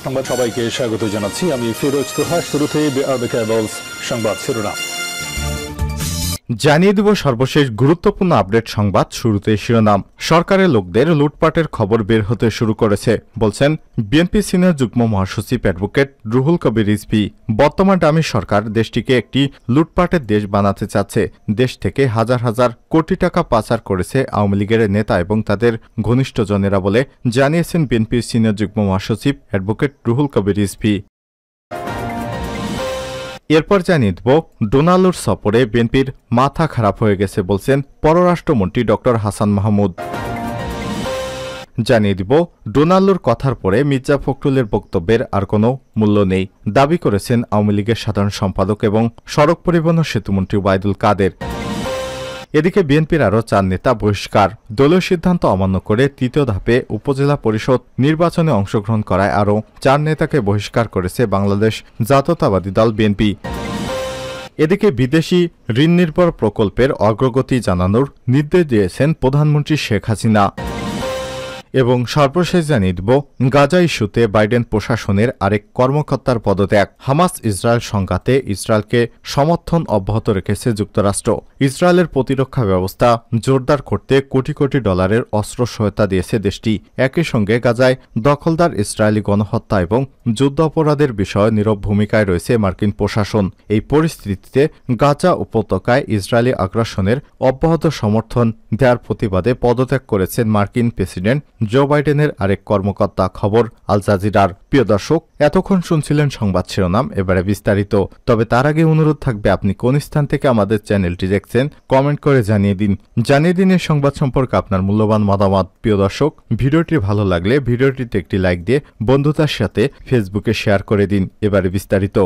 সংবাদ সবাইকে স্বাগত জানাচ্ছি আমি ফিরোজ তোহা। শুরুতে সংবাদ শিরোনাম জানিয়ে দেব সর্বশেষ গুরুত্বপূর্ণ আপডেট সংবাদ। শুরুতে শিরোনাম। সরকারের লোকদের লুটপাটের খবর বের হতে শুরু করেছে, বলছেন বিএনপি সিনিয়র যুগ্ম মহাসচিব অ্যাডভোকেট রুহুল কবির রিজভী। বর্তমান ডামি সরকার দেশটিকে একটি লুটপাটের দেশ বানাতে চাচ্ছে। দেশ থেকে হাজার হাজার কোটি টাকা পাচার করেছে আওয়ামী লীগের নেতা এবং তাদের ঘনিষ্ঠজনেরা বলে জানিয়েছেন বিএনপির সিনিয়র যুগ্ম মহাসচিব অ্যাডভোকেট রুহুল কবির রিজভী। এরপর জানিয়ে দেব ডোনাল্ডোর সফরে বিএনপির মাথা খারাপ হয়ে গেছে বলছেন পররাষ্ট্রমন্ত্রী ড হাসান মাহমুদ। জানিয়ে দিব ডোনাল্ডোর কথার পরে মির্জা ফখরুলের বক্তব্যের আর কোনো মূল্য নেই দাবি করেছেন আওয়ামী লীগের সাধারণ সম্পাদক এবং সড়ক পরিবহন ও সেতুমন্ত্রী ওবায়দুল কাদের। এদিকে বিএনপির আরও 4 নেতা বহিষ্কার। দলীয় সিদ্ধান্ত অমান্য করে তৃতীয় ধাপে উপজেলা পরিষদ নির্বাচনে অংশগ্রহণ করায় আরও 4 নেতাকে বহিষ্কার করেছে বাংলাদেশ জাতীয়তাবাদী দল বিএনপি। এদিকে বিদেশি ঋণ নির্ভর প্রকল্পের অগ্রগতি জানানোর নির্দেশ দিয়েছেন প্রধানমন্ত্রী শেখ হাসিনা। এবং সর্বশেষ জানিয়ে দেব গাজা ইস্যুতে বাইডেন প্রশাসনের আরেক কর্মকর্তার পদত্যাগ। হামাস ইসরায়েল সংঘাতে ইসরায়েলকে সমর্থন অব্যাহত রেখেছে যুক্তরাষ্ট্র। ইসরায়েলের প্রতিরক্ষা ব্যবস্থা জোরদার করতে কোটি কোটি ডলারের অস্ত্র সহায়তা দিয়েছে দেশটি। একই সঙ্গে গাজায় দখলদার ইসরায়েলি গণহত্যা এবং যুদ্ধ অপরাধের বিষয়ে নীরব ভূমিকায় রয়েছে মার্কিন প্রশাসন। এই পরিস্থিতিতে গাজা উপত্যকায় ইসরায়েলি আগ্রাসনের অব্যাহত সমর্থন দেওয়ার প্রতিবাদে পদত্যাগ করেছেন মার্কিন প্রেসিডেন্ট জো বাইডেনের আরেক কর্মকর্তা। খবর আল জাজিরার। প্রিয় দর্শক, এতক্ষণ শুনছিলেন সংবাদ শিরোনাম, এবারে বিস্তারিত। তবে তার আগে অনুরোধ থাকবে আপনি কোন স্থান থেকে আমাদের চ্যানেলটি দেখছেন কমেন্ট করে জানিয়ে দিন এই সংবাদ সম্পর্কে আপনার মূল্যবান মতামত। প্রিয় দর্শক, ভিডিওটি ভালো লাগলে ভিডিওটিতে একটি লাইক দিয়ে বন্ধুতার সাথে ফেসবুকে শেয়ার করে দিন। এবারে বিস্তারিত।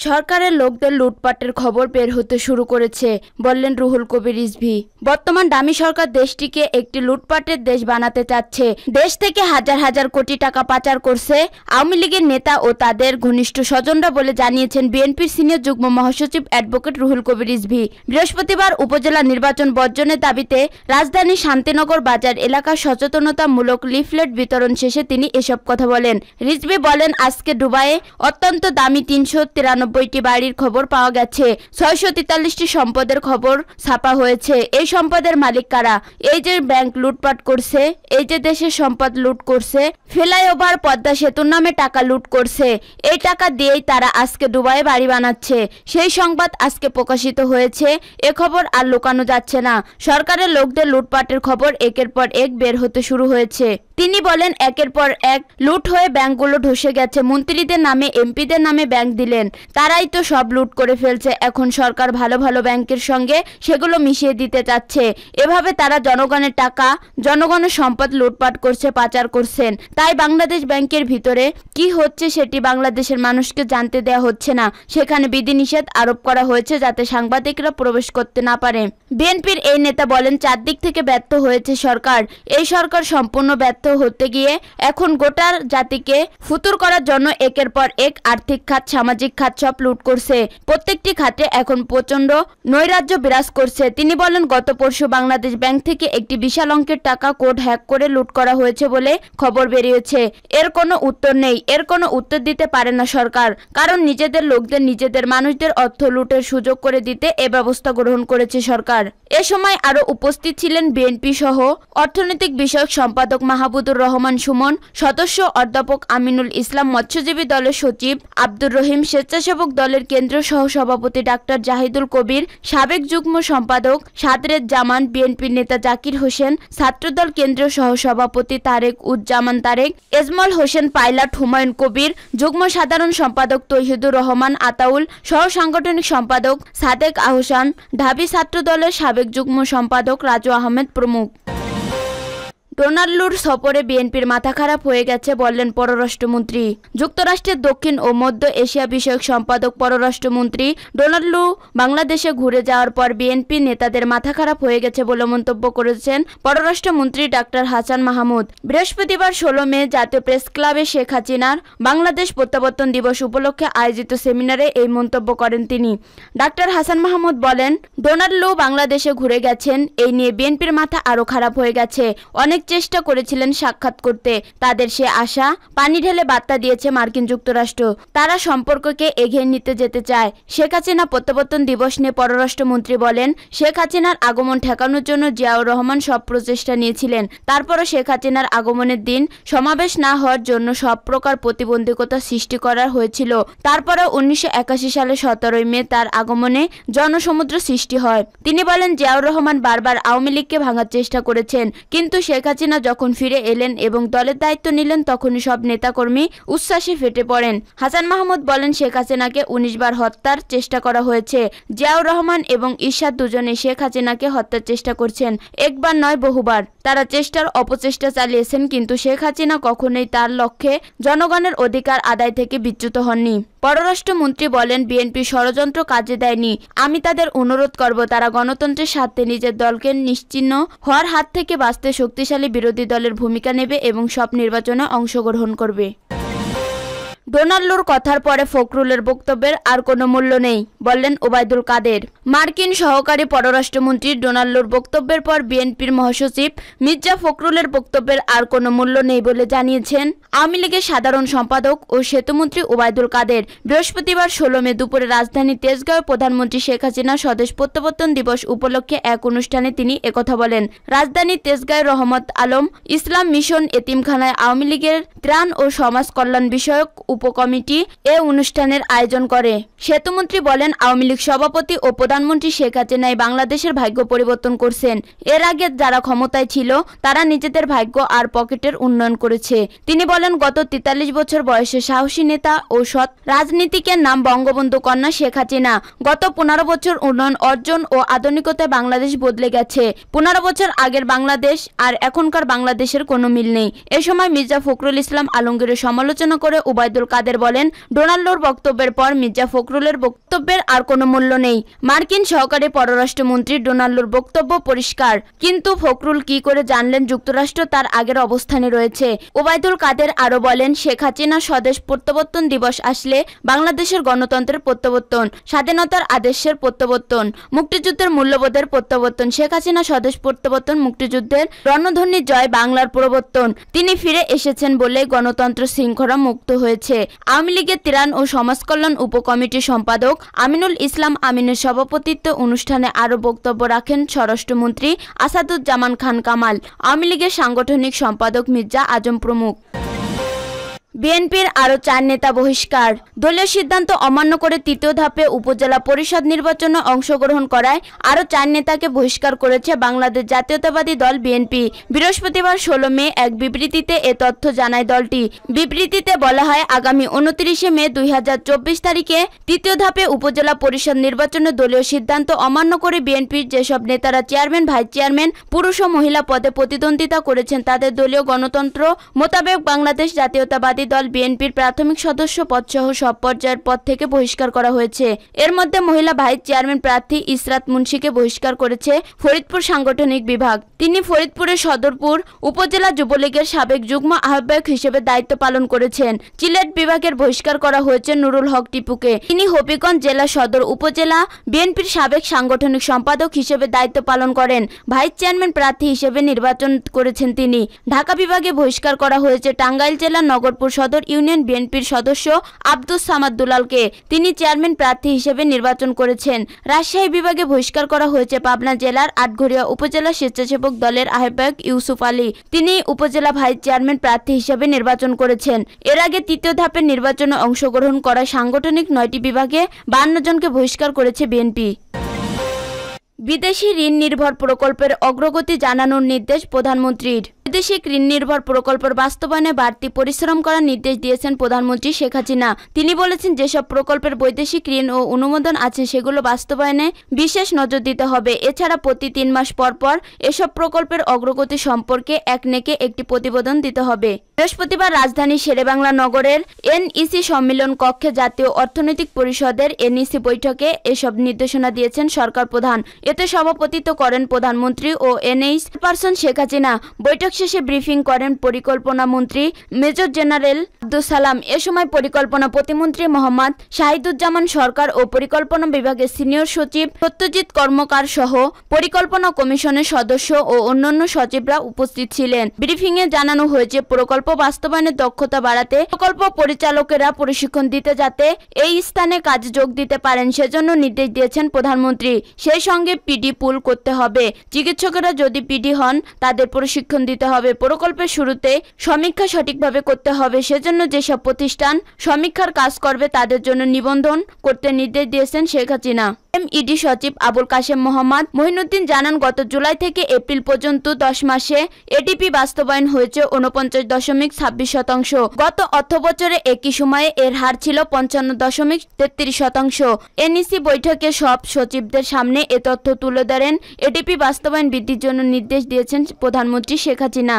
সরকারের লোকদের লুটপাটের খবর বের হতে শুরু করেছে, বললেন রুহুল কবির রিজভী। বর্তমান ডামি সরকার দেশটিকে একটি লুটপাটের দেশ বানাতে চাচ্ছে। দেশ থেকে হাজার হাজার কোটি টাকা পাচার করছে আওয়ামী লীগের নেতা ও তাদের ঘনিষ্ঠ স্বজনরা বলে জানিয়েছেন বিএনপির সিনিয়র যুগ্ম মহাসচিব অ্যাডভোকেট রুহুল কবির রিজভী। বৃহস্পতিবার উপজেলা নির্বাচন বর্জনের দাবিতে রাজধানীর শান্তিনগর বাজার এলাকার সচেতনতামূলক লিফলেট বিতরণ শেষে তিনি এসব কথা বলেন। রিজভী বলেন, আজকে দুবাইয়ে অত্যন্ত দামি 393টি বাড়ির খবর পাওয়া গেছে। 643টি সম্পদের খবর ছাপা হয়েছে। এই সম্পদের মালিক কারা? এই যে ব্যাংক লুটপাট করছে, এই যে দেশের সম্পদ লুট করছে, ফ্লাইওভার পদ্মা সেতুর নামে টাকা লুট করছে। এই টাকা দিয়েই তারা আজকে দুবাইয়ে বাড়ি বানাচ্ছে। সেই সংবাদ আজকে প্রকাশিত হয়েছে। এ খবর আর লুকানো যাচ্ছে না। সরকারের লোকদের লুটপাটের খবর একের পর এক বের হতে শুরু হয়েছে। তিনি বলেন, একের পর এক লুট হয়ে ব্যাংকগুলো ধসে গেছে। মন্ত্রীদের নামে, এমপিদের নামে ব্যাংক দিলেন, তারাই তো সব লুট করে ফেলছে। এখন সরকার ভালো ভালো ব্যাংকের সঙ্গে সেগুলো মিশিয়ে দিতে চাচ্ছে। এভাবে তারা জনগণের টাকা, জনগণের সম্পদ লুটপাট করছে, পাচার করছেন। তাই বাংলাদেশ ব্যাংকের ভিতরে কি হচ্ছে সেটি বাংলাদেশের মানুষকে জানতে দেওয়া হচ্ছে না। সেখানে বিধিনিষেধ আরোপ করা হয়েছে যাতে সাংবাদিকরা প্রবেশ করতে না পারে। বিএনপির এই নেতা বলেন, 4 দিক থেকে ব্যর্থ হয়েছে সরকার। এই সরকার সম্পূর্ণ ব্যর্থ হতে গিয়ে এখন গোটার জাতিকে ফুতুর করার জন্য একের পর এক আর্থিক খাত, সামাজিক খাত সব লুট করছে। প্রত্যেকটি খাতে এখন প্রচন্ড নৈরাজ্য বিরাজ করছে। তিনি বলেন, গত পরশু বাংলাদেশ ব্যাংক থেকে একটি বিশাল অঙ্কের টাকা কোড হ্যাক করে লুট করা হয়েছে বলে খবর বেরিয়েছে। এর কোনো উত্তর নেই, এর কোনো উত্তর দিতে পারে না সরকার, কারণ নিজেদের লোকদের, নিজেদের মানুষদের অর্থ লুটের সুযোগ করে দিতে এ ব্যবস্থা গ্রহণ করেছে সরকার। এ সময় আরো উপস্থিত ছিলেন বিএনপি সহ অর্থনৈতিক বিষয়ক সম্পাদক মাহবুবুর রহমান সুমন, সদস্য অধ্যাপক আমিনুল ইসলাম, মৎস্যজীবী দলের সচিব আব্দুর রহিম, স্বেচ্ছাসেবক দলের কেন্দ্রীয় সহ সভাপতি ডাক্তার জাহিদুল কবির, সাবেক যুগ্ম সম্পাদক সাদরেদ জামান, বিএনপির নেতা জাকির হোসেন, ছাত্রদল কেন্দ্রীয় সহ সভাপতি তারেক উজ্জামান তারেক, এজমল হোসেন পাইলট, হুমায়ুন কবির, যুগ্ম সাধারণ সম্পাদক তৌহিদুর রহমান আতাউল, সহ সাংগঠনিক সম্পাদক সাদেক আহসান, ঢাবি ছাত্রদলের সাবেক যুগ্ম সম্পাদক রাজু আহমেদ প্রমুখ। ডোনাল্ডোর সফরে বিএনপির মাথা খারাপ হয়ে গেছে, বললেন পররাষ্ট্রমন্ত্রী। যুক্তরাষ্ট্রের দক্ষিণ ও মধ্য এশিয়া বিষয়ক সম্পাদক পররাষ্ট্রমন্ত্রী ডোনাল্ডো বাংলাদেশে ঘুরে যাওয়ার পর বিএনপি নেতাদের মাথা খারাপ হয়ে গেছে বলে মন্তব্য করেছেন পররাষ্ট্রমন্ত্রী ডাক্তার হাসান মাহমুদ। বৃহস্পতিবার 16 মে জাতীয় প্রেস ক্লাবে শেখ হাসিনার বাংলাদেশ প্রত্যাবর্তন দিবস উপলক্ষে আয়োজিত সেমিনারে এই মন্তব্য করেন তিনি। ডাক্তার হাসান মাহমুদ বলেন, ডোনাল্ডো বাংলাদেশে ঘুরে গেছেন, এই নিয়ে বিএনপির মাথা আরো খারাপ হয়ে গেছে। অনেক চেষ্টা করেছিলেন সাক্ষাৎ করতে। তাদের সে আশা পানি ঢেলে বার্তা দিয়েছে মার্কিন যুক্তরাষ্ট্র। তারা সম্পর্ককে এগিয়ে নিতে যেতে চায়। শেখ হাসিনা প্রত্যাবর্তন দিবস নিয়ে পররাষ্ট্রমন্ত্রী বলেন, শেখ হাসিনার আগমন ঠেকানোর জন্য জিয়াউর রহমান সব প্রচেষ্টা নিয়েছিলেন। তারপরও শেখ হাসিনার আগমনের দিন সমাবেশ না হওয়ার জন্য সব প্রকার প্রতিবন্ধকতা সৃষ্টি করা হয়েছিল। তারপরে 1981 সালে 17 মে তার আগমনে জনসমুদ্র সৃষ্টি হয়। তিনি বলেন, জিয়াউর রহমান বারবার আওয়ামী লীগকে ভাঙার চেষ্টা করেছেন, কিন্তু শেখ হাসিনা যখন ফিরে এলেন এবং দলের দায়িত্ব নিলেন তখনই সব নেতাকর্মী উচ্ছ্বাসে ফেটে পড়েন। হাসান মাহমুদ বলেন, শেখ হাসিনাকে 19 বার হত্যার চেষ্টা করা হয়েছে। জিয়াউর রহমান এবং ইরশাদ দুজনে শেখ হাসিনাকে হত্যার চেষ্টা করছেন, একবার নয় বহুবার। তারা চেষ্টার অপচেষ্টা চালিয়েছেন, কিন্তু শেখ হাসিনা কখনোই তার লক্ষ্যে জনগণের অধিকার আদায় থেকে বিচ্যুত হননি। পররাষ্ট্রমন্ত্রী বলেন, বিএনপি ষড়যন্ত্র কাজে দেয়নি। আমি তাদের অনুরোধ করব তারা গণতন্ত্রের স্বার্থে নিজের দলকে নিশ্চিহ্ন হওয়ার হাত থেকে বাঁচতে শক্তিশালী বিরোধী দলের ভূমিকা নেবে এবং সব নির্বাচনে অংশগ্রহণ করবে। ডোনাল্ডোর কথার পরে ফখরুলের বক্তব্যের আর কোনো মূল্য নেই, বললেন ওবায়দুল কাদের। মার্কিন সহকারী পররাষ্ট্রমন্ত্রী ডোনাল্ডোর বক্তব্যের পর বিএনপির মহাসচিব মির্জা ফখরুলের বক্তব্যের আর কোনো মূল্য নেই বলে জানিয়েছেন আওয়ামী লীগের সাধারণ সম্পাদক ও সেতুমন্ত্রী ওবায়দুল কাদের। বৃহস্পতিবার 16 মে দুপুরে রাজধানী তেজগাঁওয়ে প্রধানমন্ত্রী শেখ হাসিনা স্বদেশ প্রত্যাবর্তন দিবস উপলক্ষে এক অনুষ্ঠানে তিনি একথা বলেন। রাজধানী তেজগাঁওয়ে রহমত আলম ইসলাম মিশন এতিমখানায় আওয়ামী লীগের ত্রাণ ও সমাজ কল্যাণ বিষয়ক উপকমিটি এ অনুষ্ঠানের আয়োজন করে। সেতুমন্ত্রী বলেন, আওয়ামী লীগ সভাপতি ও প্রধানমন্ত্রী শেখ হাসিনাই বাংলাদেশের ভাগ্য পরিবর্তন করছেন। এর আগে যারা ক্ষমতায় ছিল তারা নিজেদের ভাগ্য আর পকেটের উন্নয়ন করেছে। তিনি বলেন, গত 43 বছর বয়সে সাহসী নেতা ও সৎ রাজনীতিকের নাম বঙ্গবন্ধু কন্যা শেখ হাসিনা। গত 15 বছর উন্নয়ন অর্জন ও আধুনিকতায় বাংলাদেশ বদলে গেছে। 15 বছর আগের বাংলাদেশ আর এখনকার বাংলাদেশের কোনো মিল নেই। এ সময় মির্জা ফখরুল ইসলাম আলমগীরের সমালোচনা করে ওবায়দুল কাদের বলেন, ডোনাল্ডোর বক্তব্যের পর মির্জা ফখরুলের বক্তব্যের আর কোনো মূল্য নেই। মার্কিন সহকারী পররাষ্ট্রমন্ত্রী ডোনাল্ডোর বক্তব্য পরিষ্কার, কিন্তু ফখরুল কি করে জানলেন যুক্তরাষ্ট্র তার আগের অবস্থানে রয়েছে। ওবায়দুল কাদের আরো বলেন, শেখ হাসিনা স্বদেশ প্রত্যাবর্তন দিবস আসলে বাংলাদেশের গণতন্ত্রের প্রত্যাবর্তন, স্বাধীনতার আদেশের প্রত্যাবর্তন, মুক্তিযুদ্ধের মূল্যবোধের প্রত্যাবর্তন। শেখ হাসিনা স্বদেশ প্রত্যাবর্তন, মুক্তিযুদ্ধের রণধ্বনি জয় বাংলার প্রবর্তন। তিনি ফিরে এসেছেন বলে গণতন্ত্র শৃঙ্খলা মুক্ত হয়েছে। আওয়ামী লীগের ত্রাণ ও সমাজ কল্যাণ উপকমিটির সম্পাদক আমিনুল ইসলাম আমিনের সভাপতিত্বে অনুষ্ঠানে আরও বক্তব্য রাখেন স্বরাষ্ট্রমন্ত্রী আসাদুজ্জামান খান কামাল, আওয়ামী লীগের সাংগঠনিক সম্পাদক মির্জা আজম প্রমুখ। বিএনপির আরও 4 নেতা বহিষ্কার। দলীয় সিদ্ধান্ত অমান্য করে তৃতীয় ধাপে উপজেলা পরিষদ নির্বাচনে অংশগ্রহণ করায় আরও 4 নেতাকে বহিষ্কার করেছে বাংলাদেশ জাতীয়তাবাদী দল বিএনপি। বৃহস্পতিবার 16 মে এক বিবৃতিতে এ তথ্য জানায় দলটি। বিবৃতিতে বলা হয়, আগামী 29 মে 2024 তারিখে তৃতীয় ধাপে উপজেলা পরিষদ নির্বাচনে দলীয় সিদ্ধান্ত অমান্য করে বিএনপির যেসব নেতারা চেয়ারম্যান, ভাইস চেয়ারম্যান, পুরুষ ও মহিলা পদে প্রতিদ্বন্দ্বিতা করেছেন তাদের দলীয় গণতন্ত্র মোতাবেক বাংলাদেশ জাতীয়তাবাদী দল বিএনপির প্রাথমিক সদস্য পদসহ সব পর্যায়ের পদ থেকে বহিষ্কার করা হয়েছে। এর মধ্যে মহিলা ভাইস চেয়ারম্যান প্রার্থী ইসরাত মুন্সিকে বহিষ্কার করেছে ফরিদপুর সাংগঠনিক বিভাগ। তিনি ফরিদপুরের সদরপুর উপজেলা যুবলীগের সাবেক যুগ্ম আহ্বায়ক হিসেবে দায়িত্ব পালন করেছেন। সিলেট বিভাগের বহিষ্কার করা হয়েছে নুরুল হক টিপুকে। তিনি হবিগঞ্জ জেলা সদর উপজেলা বিএনপির সাবেক সাংগঠনিক সম্পাদক হিসেবে দায়িত্ব পালন করেন। ভাইস চেয়ারম্যান প্রার্থী হিসেবে নির্বাচন করেছেন তিনি। ঢাকা বিভাগে বহিষ্কার করা হয়েছে টাঙ্গাইল জেলার নগরপুর সদর ইউনিয়ন বিএনপির সদস্য আব্দুস সামাদ দুলালকে। তিনি চেয়ারম্যান প্রার্থী হিসেবে নির্বাচন করেছেন। রাজশাহী বিভাগে বহিষ্কার করা হয়েছে পাবনা জেলার আটঘরিয়া উপজেলা স্বেচ্ছাসেবক দলের আহ্বায়ক ইউসুফ আলী। তিনি উপজেলা ভাইস চেয়ারম্যান প্রার্থী হিসেবে নির্বাচন করেছেন। এর আগে তৃতীয় ধাপের নির্বাচনে অংশগ্রহণ করা সাংগঠনিক 9টি বিভাগে 52 জনকে বহিষ্কার করেছে বিএনপি। বিদেশি ঋণ নির্ভর প্রকল্পের অগ্রগতি জানানোর নির্দেশ প্রধানমন্ত্রীর। বৈদেশিক ঋণ নির্ভর প্রকল্পের বাস্তবায়নে বাড়তি পরিশ্রম করার নির্দেশ দিয়েছেন প্রধানমন্ত্রী শেখ হাসিনা। তিনি বলেছেন, যেসব প্রকল্পের বৈদেশিক ঋণ ও অনুমোদন আছে সেগুলো বাস্তবায়নে বিশেষ নজর দিতে হবে। এছাড়া প্রতি 3 মাস পর পর এসব প্রকল্পের অগ্রগতি সম্পর্কে একনেকে একটি প্রতিবেদন দিতে হবে। বৃহস্পতিবার রাজধানী শেরেবাংলা নগরের এনইসি সম্মেলন কক্ষে জাতীয় অর্থনৈতিক পরিষদের এনইসি বৈঠকে এসব নির্দেশনা দিয়েছেন সরকার প্রধান। এতে সভাপতিত্ব করেন প্রধানমন্ত্রী ও এনএইচ চেয়ারপারসন শেখ হাসিনা। বৈঠক শেষে ব্রিফিং করেন পরিকল্পনা মন্ত্রী মেজর জেনারেল আব্দুল সালাম। এ সময় পরিকল্পনা প্রতিমন্ত্রী মোহাম্মদ শাহিদুজ্জামান সরকার ও পরিকল্পনা বিভাগের সিনিয়র সচিব সত্যজিৎ কর্মকার সহ পরিকল্পনা কমিশনের সদস্য ও অন্যান্য সচিবরা উপস্থিত ছিলেন। ব্রিফিংয়ে জানানো হয়েছে প্রকল্প বাস্তবায়নের দক্ষতা বাড়াতে প্রকল্প পরিচালকেরা প্রশিক্ষণ দিতে যাতে এই স্থানে কাজে যোগ দিতে পারেন সেজন্য নির্দেশ দিয়েছেন প্রধানমন্ত্রী। সেই সঙ্গে পিডি পুল করতে হবে। চিকিৎসকেরা যদি পিডি হন তাদের প্রশিক্ষণ দিতে হবে। প্রকল্পের শুরুতে সমীক্ষা সঠিকভাবে করতে হবে, সেজন্য যেসব প্রতিষ্ঠান সমীক্ষার কাজ করবে তাদের জন্য নিবন্ধন করতে নির্দেশ দিয়েছেন শেখ হাসিনা। এমইডি সচিব আবুল কাশেম মোহাম্মদ মহিনুদ্দিন জানান, গত জুলাই থেকে এপ্রিল পর্যন্ত 10 মাসে এডিপি বাস্তবায়ন হয়েছে 49.26%। গত অর্থবছরে একই সময়ে এর হার ছিল 55.33%। এনইসি বৈঠকে সব সচিবদের সামনে এ তথ্য তুলে ধরেন। এডিপি বাস্তবায়ন বৃদ্ধির জন্য নির্দেশ দিয়েছেন প্রধানমন্ত্রী শেখ হাসিনা।